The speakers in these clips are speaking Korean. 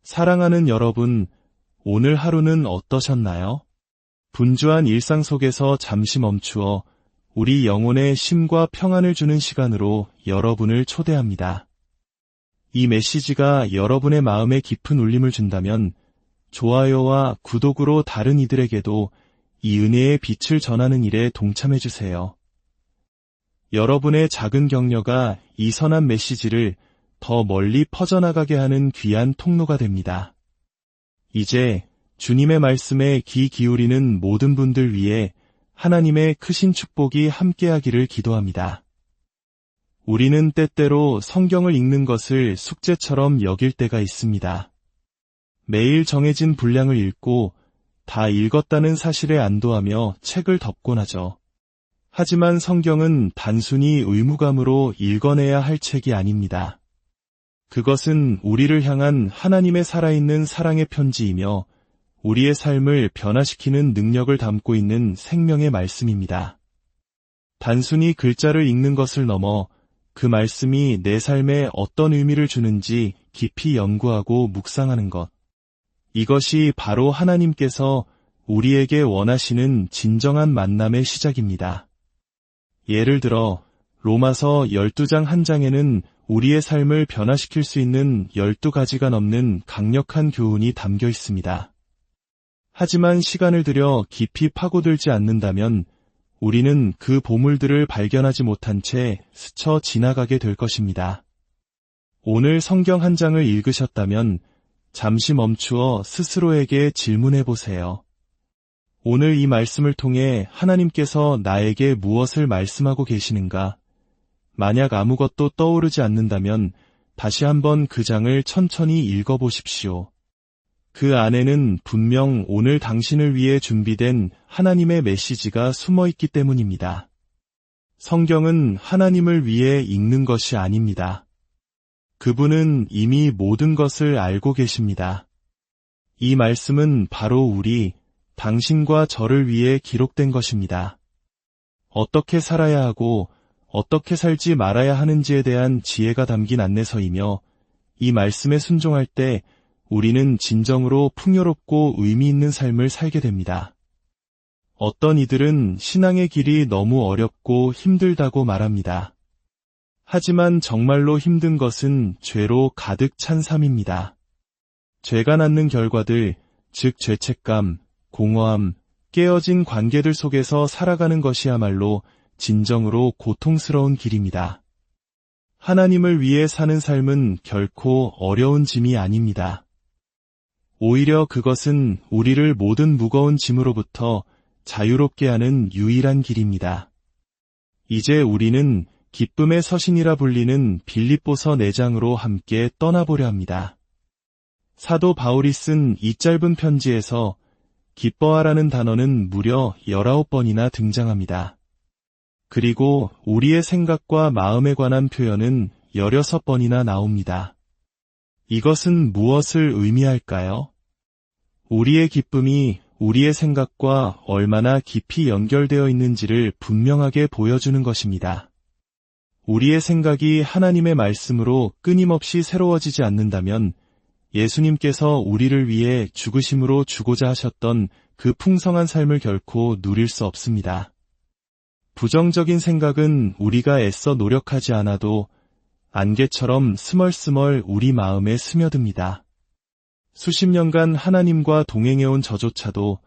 사랑하는 여러분, 오늘 하루는 어떠셨나요? 분주한 일상 속에서 잠시 멈추어 우리 영혼의 쉼과 평안을 주는 시간으로 여러분을 초대합니다. 이 메시지가 여러분의 마음에 깊은 울림을 준다면 좋아요와 구독으로 다른 이들에게도 이 은혜의 빛을 전하는 일에 동참해주세요. 여러분의 작은 격려가 이 선한 메시지를 더 멀리 퍼져나가게 하는 귀한 통로가 됩니다. 이제 주님의 말씀에 귀 기울이는 모든 분들 위해 하나님의 크신 축복이 함께하기를 기도합니다. 우리는 때때로 성경을 읽는 것을 숙제처럼 여길 때가 있습니다. 매일 정해진 분량을 읽고 다 읽었다는 사실에 안도하며 책을 덮곤 하죠. 하지만 성경은 단순히 의무감으로 읽어내야 할 책이 아닙니다. 그것은 우리를 향한 하나님의 살아있는 사랑의 편지이며 우리의 삶을 변화시키는 능력을 담고 있는 생명의 말씀입니다. 단순히 글자를 읽는 것을 넘어 그 말씀이 내 삶에 어떤 의미를 주는지 깊이 연구하고 묵상하는 것. 이것이 바로 하나님께서 우리에게 원하시는 진정한 만남의 시작입니다. 예를 들어 로마서 12장 1장에는 우리의 삶을 변화시킬 수 있는 12가지가 넘는 강력한 교훈이 담겨 있습니다. 하지만 시간을 들여 깊이 파고들지 않는다면 우리는 그 보물들을 발견하지 못한 채 스쳐 지나가게 될 것입니다. 오늘 성경 한 장을 읽으셨다면 잠시 멈추어 스스로에게 질문해 보세요. 오늘 이 말씀을 통해 하나님께서 나에게 무엇을 말씀하고 계시는가? 만약 아무것도 떠오르지 않는다면 다시 한번 그 장을 천천히 읽어보십시오. 그 안에는 분명 오늘 당신을 위해 준비된 하나님의 메시지가 숨어있기 때문입니다. 성경은 하나님을 위해 읽는 것이 아닙니다. 그분은 이미 모든 것을 알고 계십니다. 이 말씀은 바로 당신과 저를 위해 기록된 것입니다. 어떻게 살아야 하고 어떻게 살지 말아야 하는지에 대한 지혜가 담긴 안내서이며 이 말씀에 순종할 때 우리는 진정으로 풍요롭고 의미 있는 삶을 살게 됩니다. 어떤 이들은 신앙의 길이 너무 어렵고 힘들다고 말합니다. 하지만 정말로 힘든 것은 죄로 가득 찬 삶입니다. 죄가 낳는 결과들, 즉 죄책감, 공허함, 깨어진 관계들 속에서 살아가는 것이야말로 진정으로 고통스러운 길입니다. 하나님을 위해 사는 삶은 결코 어려운 짐이 아닙니다. 오히려 그것은 우리를 모든 무거운 짐으로부터 자유롭게 하는 유일한 길입니다. 이제 우리는 기쁨의 서신이라 불리는 빌립보서 4장으로 함께 떠나보려 합니다. 사도 바울이 쓴 이 짧은 편지에서 기뻐하라는 단어는 무려 19번이나 등장합니다. 그리고 우리의 생각과 마음에 관한 표현은 16번이나 나옵니다. 이것은 무엇을 의미할까요? 우리의 기쁨이 우리의 생각과 얼마나 깊이 연결되어 있는지를 분명하게 보여주는 것입니다. 우리의 생각이 하나님의 말씀으로 끊임없이 새로워지지 않는다면 예수님께서 우리를 위해 죽으심으로 주고자 하셨던 그 풍성한 삶을 결코 누릴 수 없습니다. 부정적인 생각은 우리가 애써 노력하지 않아도 안개처럼 스멀스멀 우리 마음에 스며듭니다. 수십 년간 하나님과 동행해온 저조차도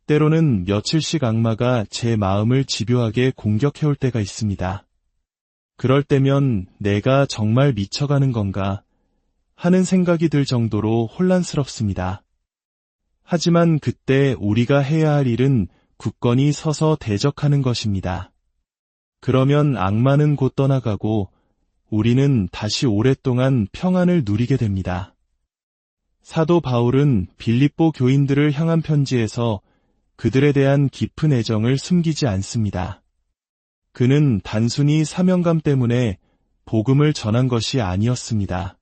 때로는 며칠씩 악마가 제 마음을 집요하게 공격해올 때가 있습니다. 그럴 때면 내가 정말 미쳐가는 건가 하는 생각이 들 정도로 혼란스럽습니다. 하지만 그때 우리가 해야 할 일은 굳건히 서서 대적하는 것입니다. 그러면 악마는 곧 떠나가고 우리는 다시 오랫동안 평안을 누리게 됩니다. 사도 바울은 빌립보 교인들을 향한 편지에서 그들에 대한 깊은 애정을 숨기지 않습니다. 그는 단순히 사명감 때문에 복음을 전한 것이 아니었습니다.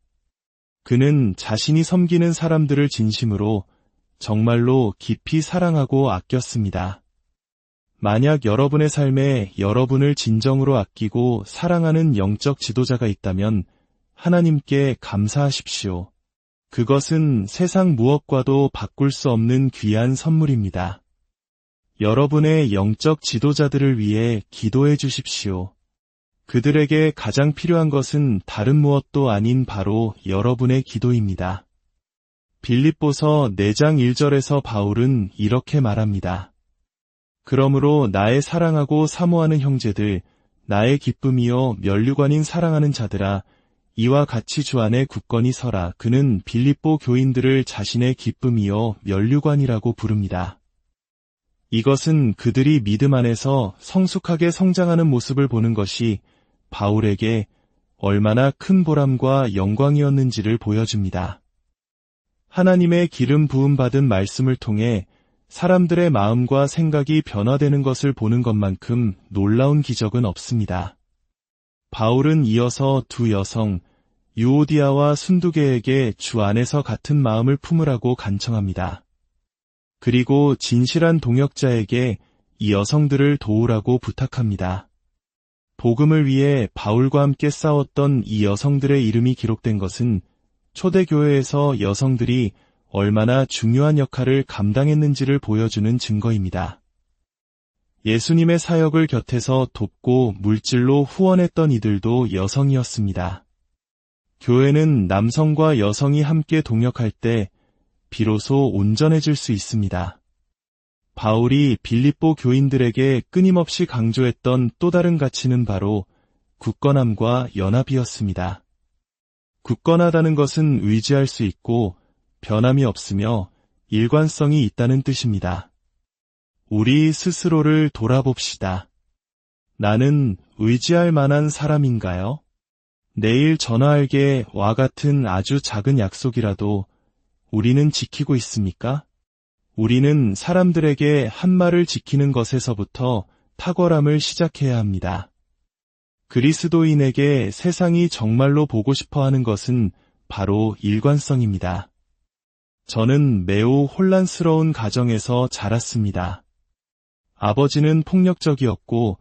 그는 자신이 섬기는 사람들을 진심으로 정말로 깊이 사랑하고 아꼈습니다. 만약 여러분의 삶에 여러분을 진정으로 아끼고 사랑하는 영적 지도자가 있다면 하나님께 감사하십시오. 그것은 세상 무엇과도 바꿀 수 없는 귀한 선물입니다. 여러분의 영적 지도자들을 위해 기도해 주십시오. 그들에게 가장 필요한 것은 다른 무엇도 아닌 바로 여러분의 기도입니다. 빌립보서 4장 1절에서 바울은 이렇게 말합니다. 그러므로 나의 사랑하고 사모하는 형제들, 나의 기쁨이요 면류관인 사랑하는 자들아, 이와 같이 주 안에 굳건히 서라. 그는 빌립보 교인들을 자신의 기쁨이요 면류관이라고 부릅니다. 이것은 그들이 믿음 안에서 성숙하게 성장하는 모습을 보는 것이 바울에게 얼마나 큰 보람과 영광이었는지를 보여줍니다. 하나님의 기름 부음 받은 말씀을 통해 사람들의 마음과 생각이 변화되는 것을 보는 것만큼 놀라운 기적은 없습니다. 바울은 이어서 두 여성, 유오디아와 순두계에게 주 안에서 같은 마음을 품으라고 간청합니다. 그리고 진실한 동역자에게 이 여성들을 도우라고 부탁합니다. 복음을 위해 바울과 함께 싸웠던 이 여성들의 이름이 기록된 것은 초대교회에서 여성들이 얼마나 중요한 역할을 감당했는지를 보여주는 증거입니다. 예수님의 사역을 곁에서 돕고 물질로 후원했던 이들도 여성이었습니다. 교회는 남성과 여성이 함께 동역할 때 비로소 온전해질 수 있습니다. 바울이 빌립보 교인들에게 끊임없이 강조했던 또 다른 가치는 바로 굳건함과 연합이었습니다. 굳건하다는 것은 의지할 수 있고 변함이 없으며 일관성이 있다는 뜻입니다. 우리 스스로를 돌아봅시다. 나는 의지할 만한 사람인가요? 내일 전화할게와 같은 아주 작은 약속이라도 우리는 지키고 있습니까? 우리는 사람들에게 한 말을 지키는 것에서부터 탁월함을 시작해야 합니다. 그리스도인에게 세상이 정말로 보고 싶어 하는 것은 바로 일관성입니다. 저는 매우 혼란스러운 가정에서 자랐습니다. 아버지는 폭력적이었고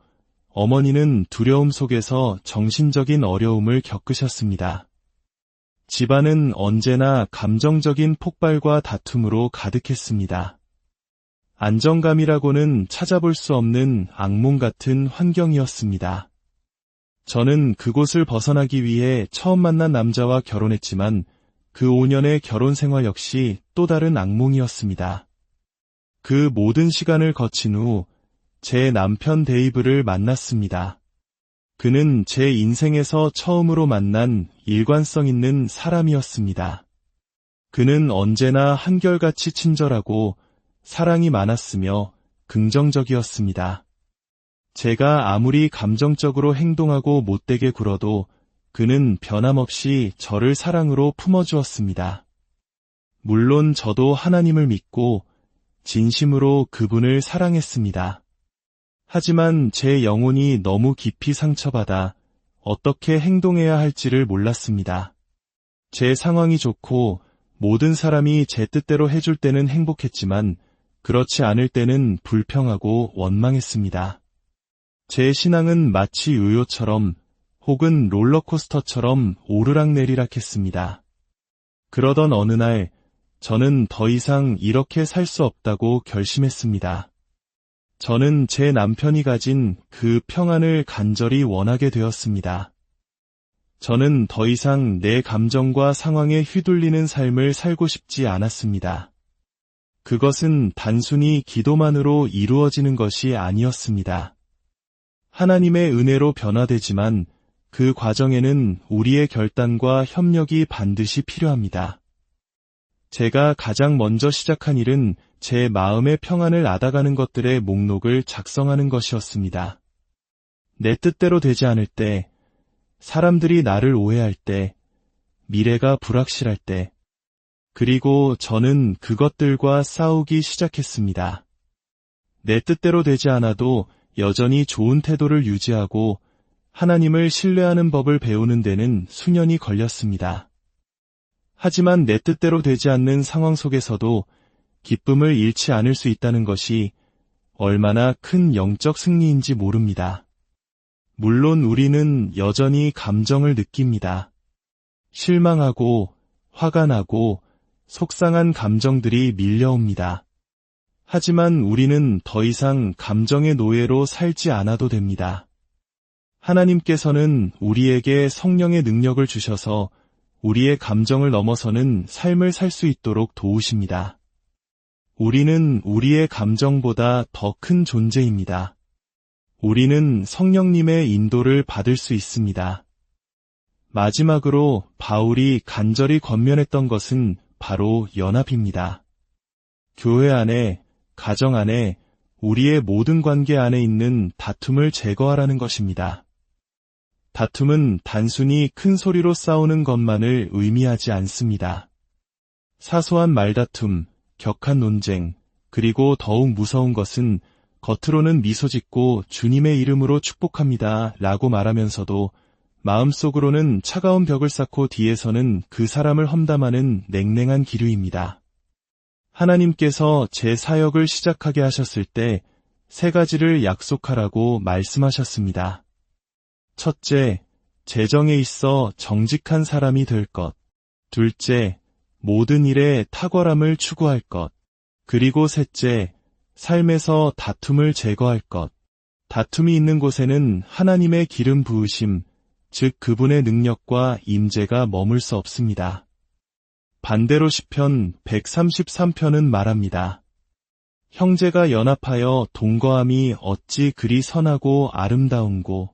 어머니는 두려움 속에서 정신적인 어려움을 겪으셨습니다. 집안은 언제나 감정적인 폭발과 다툼으로 가득했습니다. 안정감이라고는 찾아볼 수 없는 악몽 같은 환경이었습니다. 저는 그곳을 벗어나기 위해 처음 만난 남자와 결혼했지만 그 5년의 결혼 생활 역시 또 다른 악몽이었습니다. 그 모든 시간을 거친 후 제 남편 데이브를 만났습니다. 그는 제 인생에서 처음으로 만난 일관성 있는 사람이었습니다. 그는 언제나 한결같이 친절하고 사랑이 많았으며 긍정적이었습니다. 제가 아무리 감정적으로 행동하고 못되게 굴어도 그는 변함없이 저를 사랑으로 품어주었습니다. 물론 저도 하나님을 믿고 진심으로 그분을 사랑했습니다. 하지만 제 영혼이 너무 깊이 상처받아 어떻게 행동해야 할지를 몰랐습니다. 제 상황이 좋고 모든 사람이 제 뜻대로 해줄 때는 행복했지만 그렇지 않을 때는 불평하고 원망했습니다. 제 신앙은 마치 요요처럼 혹은 롤러코스터처럼 오르락내리락 했습니다. 그러던 어느 날 저는 더 이상 이렇게 살 수 없다고 결심했습니다. 저는 제 남편이 가진 그 평안을 간절히 원하게 되었습니다. 저는 더 이상 내 감정과 상황에 휘둘리는 삶을 살고 싶지 않았습니다. 그것은 단순히 기도만으로 이루어지는 것이 아니었습니다. 하나님의 은혜로 변화되지만 그 과정에는 우리의 결단과 협력이 반드시 필요합니다. 제가 가장 먼저 시작한 일은 제 마음의 평안을 앗아가는 것들의 목록을 작성하는 것이었습니다. 내 뜻대로 되지 않을 때, 사람들이 나를 오해할 때, 미래가 불확실할 때, 그리고 저는 그것들과 싸우기 시작했습니다. 내 뜻대로 되지 않아도 여전히 좋은 태도를 유지하고 하나님을 신뢰하는 법을 배우는 데는 수년이 걸렸습니다. 하지만 내 뜻대로 되지 않는 상황 속에서도 기쁨을 잃지 않을 수 있다는 것이 얼마나 큰 영적 승리인지 모릅니다. 물론 우리는 여전히 감정을 느낍니다. 실망하고 화가 나고 속상한 감정들이 밀려옵니다. 하지만 우리는 더 이상 감정의 노예로 살지 않아도 됩니다. 하나님께서는 우리에게 성령의 능력을 주셔서 우리의 감정을 넘어서는 삶을 살 수 있도록 도우십니다. 우리는 우리의 감정보다 더 큰 존재입니다. 우리는 성령님의 인도를 받을 수 있습니다. 마지막으로 바울이 간절히 권면했던 것은 바로 연합입니다. 교회 안에, 가정 안에, 우리의 모든 관계 안에 있는 다툼을 제거하라는 것입니다. 다툼은 단순히 큰 소리로 싸우는 것만을 의미하지 않습니다. 사소한 말다툼, 격한 논쟁, 그리고 더욱 무서운 것은 겉으로는 미소 짓고 주님의 이름으로 축복합니다 라고 말하면서도 마음속으로는 차가운 벽을 쌓고 뒤에서는 그 사람을 험담하는 냉랭한 기류입니다. 하나님께서 제 사역을 시작하게 하셨을 때 3가지를 약속하라고 말씀하셨습니다. 첫째, 재정에 있어 정직한 사람이 될 것. 둘째, 모든 일에 탁월함을 추구할 것. 그리고 셋째, 삶에서 다툼을 제거할 것. 다툼이 있는 곳에는 하나님의 기름 부으심, 즉 그분의 능력과 임재가 머물 수 없습니다. 반대로 시편 133편은 말합니다. 형제가 연합하여 동거함이 어찌 그리 선하고 아름다운고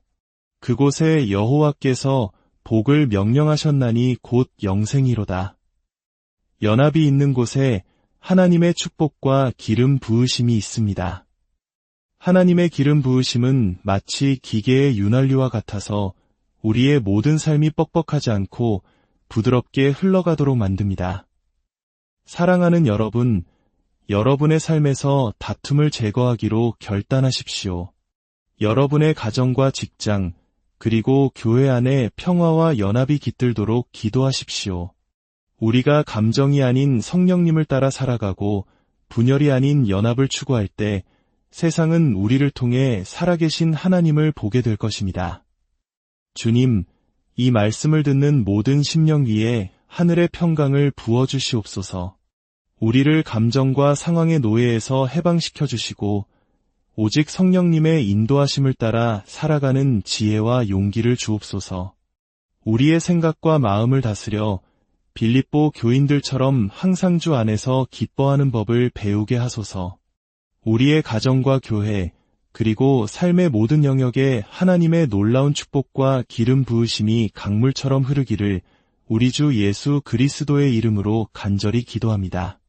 그곳에 여호와께서 복을 명령하셨나니 곧 영생이로다. 연합이 있는 곳에 하나님의 축복과 기름 부으심이 있습니다. 하나님의 기름 부으심은 마치 기계의 윤활유와 같아서 우리의 모든 삶이 뻑뻑하지 않고 부드럽게 흘러가도록 만듭니다. 사랑하는 여러분, 여러분의 삶에서 다툼을 제거하기로 결단하십시오. 여러분의 가정과 직장, 그리고 교회 안에 평화와 연합이 깃들도록 기도하십시오. 우리가 감정이 아닌 성령님을 따라 살아가고 분열이 아닌 연합을 추구할 때 세상은 우리를 통해 살아계신 하나님을 보게 될 것입니다. 주님, 이 말씀을 듣는 모든 심령 위에 하늘의 평강을 부어주시옵소서. 우리를 감정과 상황의 노예에서 해방시켜 주시고 오직 성령님의 인도하심을 따라 살아가는 지혜와 용기를 주옵소서. 우리의 생각과 마음을 다스려 빌립보 교인들처럼 항상 주 안에서 기뻐하는 법을 배우게 하소서. 우리의 가정과 교회, 그리고 삶의 모든 영역에 하나님의 놀라운 축복과 기름 부으심이 강물처럼 흐르기를 우리 주 예수 그리스도의 이름으로 간절히 기도합니다.